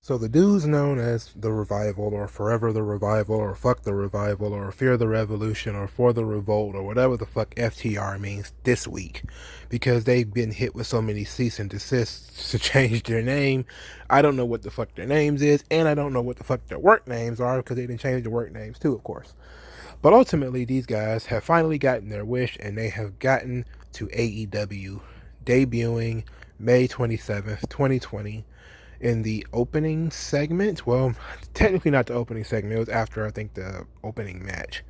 So the dudes known as the Revival, or Forever the Revival, or Fuck the Revival, or Fear the Revolution, or For the Revolt, or whatever the fuck FTR means this week, because they've been hit with so many cease and desists to change their name. I don't know what the fuck their names is, and I don't know what the fuck their work names are, because they didn't change the work names too, of course. But ultimately, these guys have finally gotten their wish, and they have gotten to AEW, debuting May 27th, 2020 in the opening segment. Well, technically not the opening segment. It was after, I think, the opening match.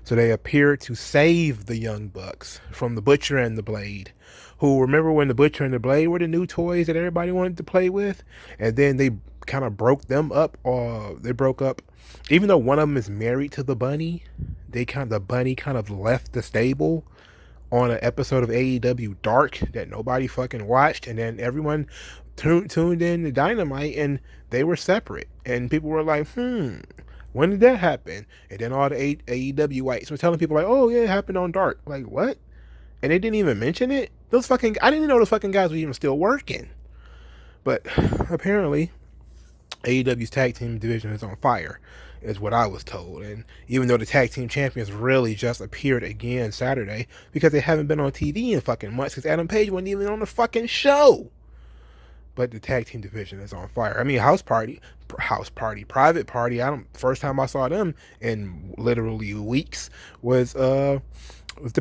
So they appeared to save the Young Bucks from the Butcher and the Blade, who, remember when the Butcher and the Blade were the new toys that everybody wanted to play with? And then they kind of broke them up, or they broke up. Even though one of them is married to the bunny, the bunny kind of left the stable on an episode of AEW Dark that nobody fucking watched, and then everyone tuned in to Dynamite, and they were separate, and people were like, when did that happen? And then all the AEW whites were telling people like, oh yeah, it happened on Dark. Like, what? And they didn't even mention it. I didn't even know those fucking guys were even still working. But apparently AEW's tag team division is on fire, is what I was told. And even though the tag team champions really just appeared again Saturday, because they haven't been on TV in fucking months, because Adam Page wasn't even on the fucking show. But the tag team division is on fire. I mean, Private Party. First time I saw them in literally weeks was the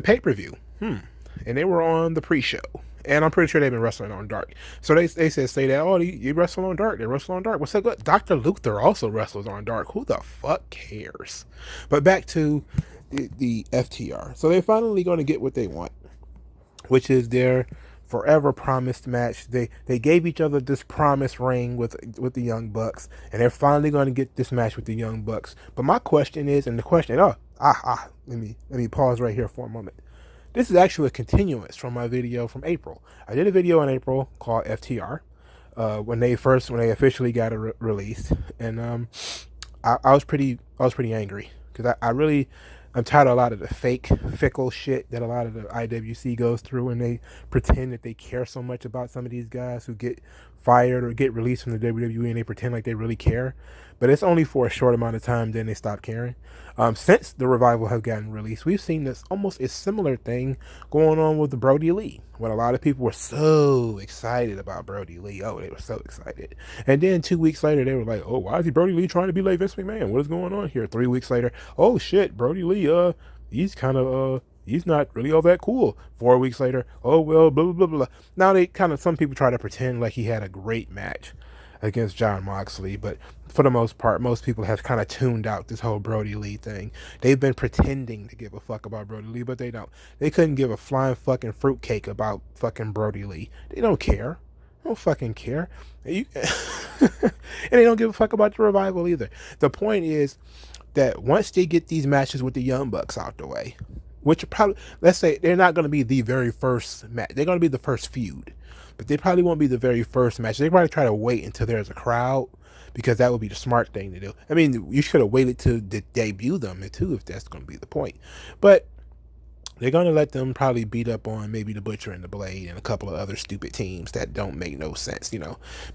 pay per view. And they were on the pre-show, and I'm pretty sure they've been wrestling on Dark. So they say that, oh, you wrestle on Dark. They wrestle on Dark. What's that good? Dr. Luther also wrestles on Dark. Who the fuck cares? But back to the FTR. So they're finally going to get what they want, which is their forever promised match. They gave each other this promise ring with the Young Bucks, and they're finally going to get this match with the Young Bucks. But my question is, let me pause right here for a moment. This is actually a continuance from my video from April. I did a video in April called FTR, when they officially got it released, and I was pretty angry, because I'm tired of a lot of the fake, fickle shit that a lot of the IWC goes through, and they pretend that they care so much about some of these guys who get fired or get released from the WWE, and they pretend like they really care. But it's only for a short amount of time, then they stop caring. Since the Revival have gotten released, we've seen this almost a similar thing going on with the Brody Lee, when a lot of people were so excited about Brody Lee. Oh, they were so excited. And then 2 weeks later, they were like, oh, why is he Brody Lee trying to be like Vince McMahon? What is going on here? 3 weeks later, oh shit, Brody Lee, he's kind of, he's not really all that cool. 4 weeks later, oh well, blah, blah, blah, blah. Now some people try to pretend like he had a great match against Jon Moxley, but for the most part, most people have kind of tuned out this whole Brody Lee thing. They've been pretending to give a fuck about Brody Lee, but they don't. They couldn't give a flying fucking fruitcake about fucking Brody Lee. They don't care. They don't fucking care. And they don't give a fuck about the Revival either. The point is that once they get these matches with the Young Bucks out the way, which probably, let's say they're not going to be the very first match. They're going to be the first feud, but they probably won't be the very first match. They probably try to wait until there's a crowd, because that would be the smart thing to do. I mean, you should have waited to debut them too, if that's going to be the point. But they're going to let them probably beat up on maybe the Butcher and the Blade and a couple of other stupid teams that don't make no sense.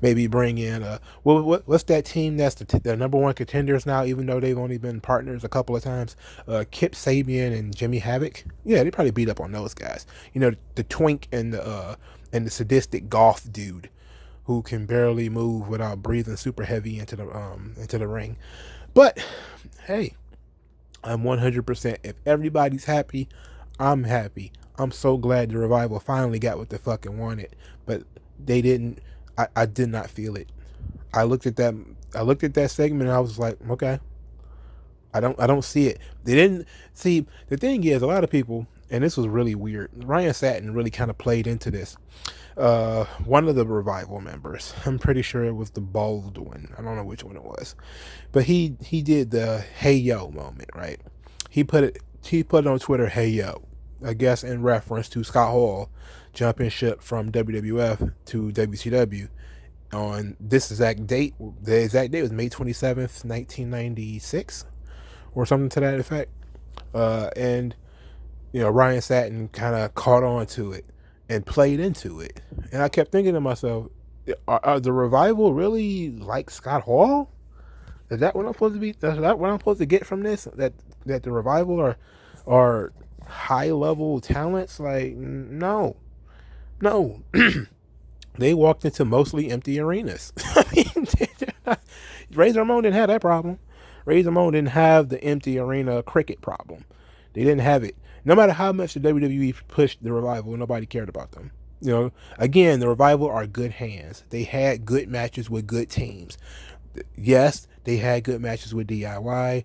Maybe bring in what's that team that's the number one contenders now, even though they've only been partners a couple of times? Kip Sabian and Jimmy Havoc. Yeah, they probably beat up on those guys. The twink and the sadistic goth dude who can barely move without breathing super heavy into the ring. But hey, I'm 100%. If everybody's happy, I'm happy. I'm so glad the Revival finally got what they fucking wanted, but they didn't. I did not feel it. I looked at that segment and I was like, okay, I don't see it. They didn't see. The thing is, a lot of people, and this was really weird, Ryan Satin really kind of played into this. One of the Revival members, I'm pretty sure it was the bald one, I don't know which one it was, but he did the hey yo moment, right? He put it on Twitter, hey yo, I guess in reference to Scott Hall jumping ship from WWF to WCW on this exact date. The exact date was May 27th, 1996, or something to that effect. And Ryan Satin kind of caught on to it and played into it. And I kept thinking to myself, Are the Revival really like Scott Hall? Is that what I'm supposed to be? Is that what I'm supposed to get from this? That the Revival are high level talents? Like, no, no. They walked into mostly empty arenas. I mean, Razor Ramon didn't have that problem. Razor Ramon didn't have the empty arena cricket problem. They didn't have it. No matter how much the WWE pushed the Revival, nobody cared about them. You know, again, the Revival are good hands. They had good matches with good teams. Yes, they had good matches with DIY.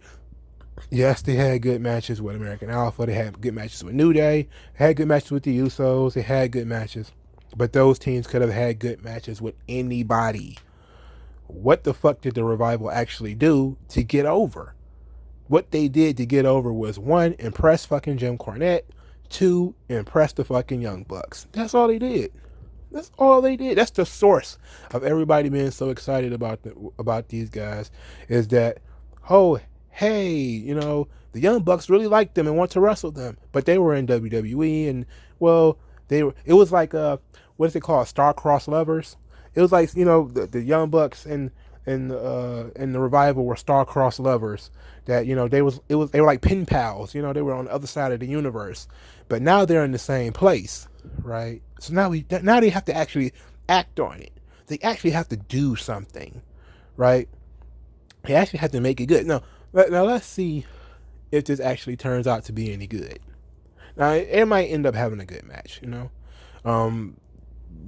Yes, they had good matches with American Alpha. They had good matches with New Day. They had good matches with the Usos. They had good matches. But those teams could have had good matches with anybody. What the fuck did the Revival actually do to get over? What they did to get over was, one, impress fucking Jim Cornette. Two, impress the fucking Young Bucks. That's all they did. That's all they did. That's the source of everybody being so excited about these guys, is that, oh, hey, you know, the Young Bucks really liked them and want to wrestle them, but they were in WWE, and well, it was like what is it called, star-crossed lovers. It was like, you know, the Young Bucks and the Revival were star-crossed lovers, that, you know, they were like pen pals, you know, they were on the other side of the universe, but now they're in the same place, right? So now they have to actually act on it. They actually have to do something, right? They actually have to make it good. Now let's see if this actually turns out to be any good. Now it might end up having a good match, you know.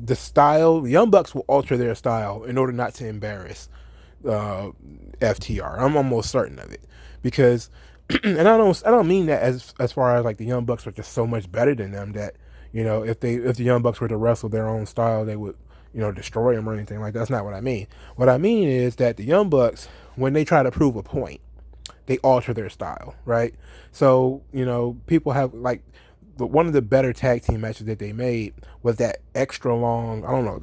The style, the Young Bucks will alter their style in order not to embarrass FTR. I'm almost certain of it, because, and I don't mean that as far as like the Young Bucks are just so much better than them that, you know, if the Young Bucks were to wrestle their own style, they would, you know, destroy them or anything like that. That's not what I mean. What I mean is that the Young Bucks, when they try to prove a point, they alter their style, right? So, you know, people have like, one of the better tag team matches that they made was that extra long. I don't know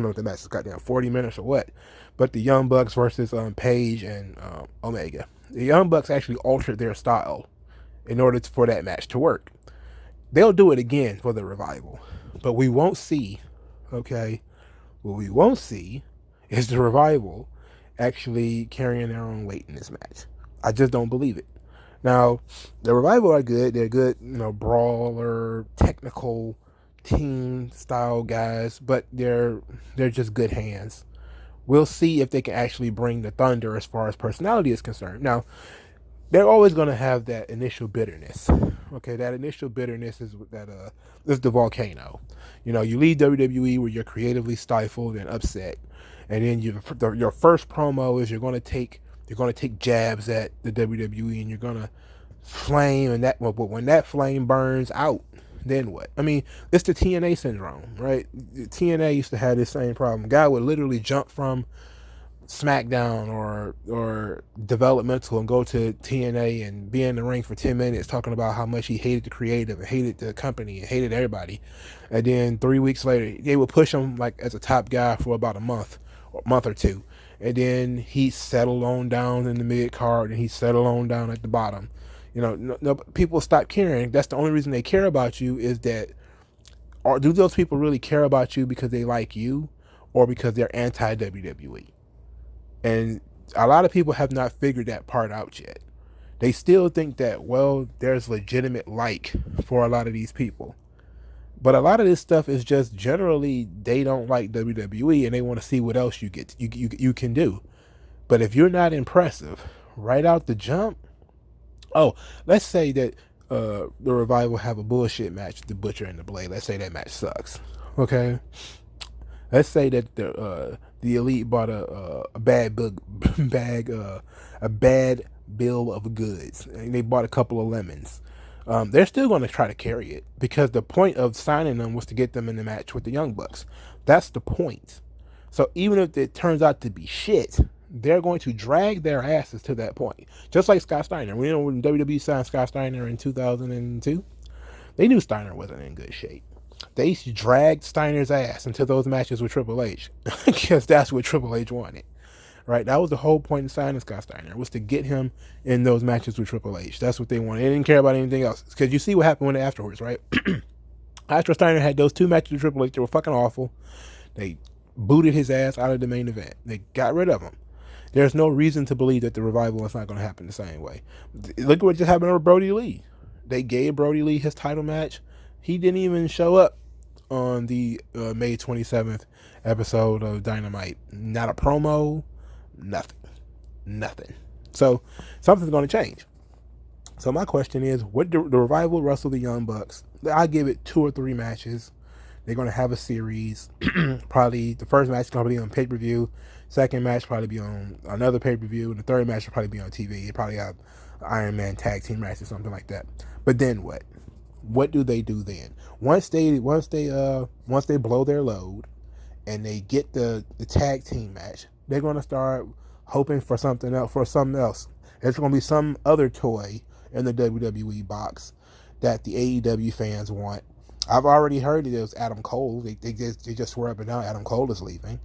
if the match is goddamn 40 minutes or what, but the Young Bucks versus Paige and Omega. The Young Bucks actually altered their style in order for that match to work. They'll do it again for the Revival, but we won't see. Okay, what we won't see is the Revival actually carrying their own weight in this match. I just don't believe it. Now, the Revival are good. They're good, you know, brawler, technical, team style guys, but they're just good hands. We'll see if they can actually bring the thunder as far as personality is concerned. Now, they're always going to have that initial bitterness. Okay, that initial bitterness is the volcano. You know, you leave WWE where you're creatively stifled and upset, and then your first promo is you're going to take jabs at the WWE, and you're gonna flame, and but when that flame burns out, then what? I mean, it's the TNA syndrome, right? TNA used to have this same problem. Guy would literally jump from SmackDown or developmental and go to TNA and be in the ring for 10 minutes talking about how much he hated the creative and hated the company and hated everybody, and then 3 weeks later they would push him like as a top guy for about a month or two, and then he settled on down in the mid card, and he settled on down at the bottom. You know, no, people stop caring. That's the only reason they care about you, is that, or do those people really care about you because they like you, or because they're anti WWE? And a lot of people have not figured that part out yet. They still think that, well, there's legitimate like for a lot of these people. But a lot of this stuff is just generally they don't like WWE and they want to see what else you can do. But if you're not impressive right out the jump, let's say that the Revival have a bullshit match, the Butcher and the Blade. Let's say that match sucks. Okay, let's say that the Elite bought a bad bill of goods, and they bought a couple of lemons. They're still going to try to carry it, because the point of signing them was to get them in the match with the Young Bucks. That's the point. So even if it turns out to be shit, they're going to drag their asses to that point. Just like Scott Steiner. We know when WWE signed Scott Steiner in 2002, they knew Steiner wasn't in good shape. They dragged Steiner's ass into those matches with Triple H, because that's what Triple H wanted. Right, that was the whole point of signing Scott Steiner, was to get him in those matches with Triple H. That's what they wanted. They didn't care about anything else, because you see what happened afterwards, right? After Steiner had those two matches with Triple H, they were fucking awful. They booted his ass out of the main event. They got rid of him. There's no reason to believe that the revival is not going to happen the same way. Look at what just happened with Brody Lee. They gave Brody Lee his title match. He didn't even show up on the May 27th episode of Dynamite. Not a promo, nothing. Nothing. So something's going to change. So my question is, what the revival wrestle the Young Bucks? I give it 2 or 3 matches. They're going to have a series. Probably the first match is going to be on pay-per-view. Second match probably be on another pay-per-view. And the third match will probably be on TV. They probably have Iron Man tag team match or something like that. But then what? What do they do then? Once they blow their load and they get the tag team match, they're going to start hoping for something else. There's going to be some other toy in the WWE box that the AEW fans want. I've already heard that it was Adam Cole. They just swear up and down Adam Cole is leaving.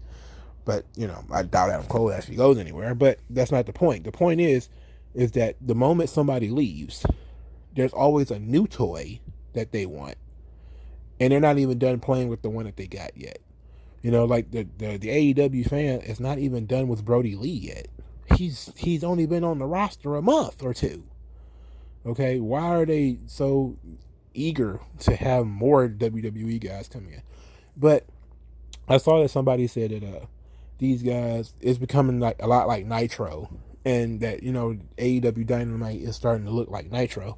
But, I doubt Adam Cole actually goes anywhere. But that's not the point. The point is that the moment somebody leaves, there's always a new toy that they want. And they're not even done playing with the one that they got yet. Like the AEW fan is not even done with Brody Lee yet. He's only been on the roster a month or two. Okay, why are they so eager to have more WWE guys coming in? But I saw that somebody said that these guys is becoming like a lot like Nitro, and that AEW Dynamite is starting to look like Nitro,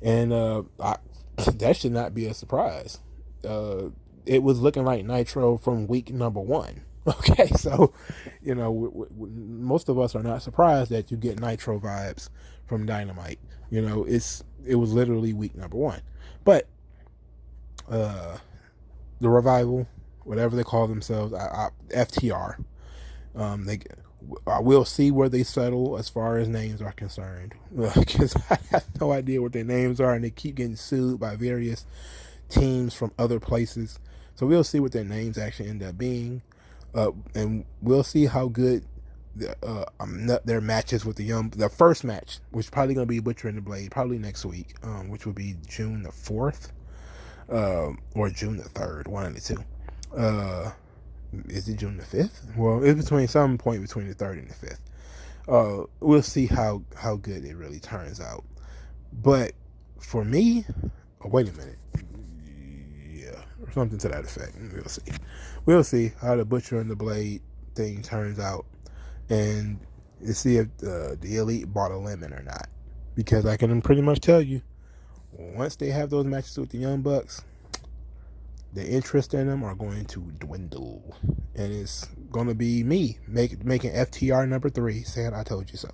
and that should not be a surprise. It was looking like Nitro from week number 1. Okay, so most of us are not surprised that you get Nitro vibes from Dynamite. It was literally week number 1. But the revival, whatever they call themselves, FTR, I will see where they settle as far as names are concerned, because I have no idea what their names are, and they keep getting sued by various teams from other places. So we'll see what their names actually end up being, and we'll see how good their matches with the first match, which is probably going to be Butcher and the Blade, probably next week, which will be June the 4th, or June the 3rd, one of the two. Is it June the 5th? Well, it's between some point between the 3rd and the 5th. We'll see how good it really turns out. But for me, wait a minute. Yeah, or something to that effect. We'll see. We'll see how the Butcher and the Blade thing turns out, and to see if the Elite bought a lemon or not. Because I can pretty much tell you, once they have those matches with the Young Bucks, the interest in them are going to dwindle. And it's going to be me making FTR number 3 saying, I told you so.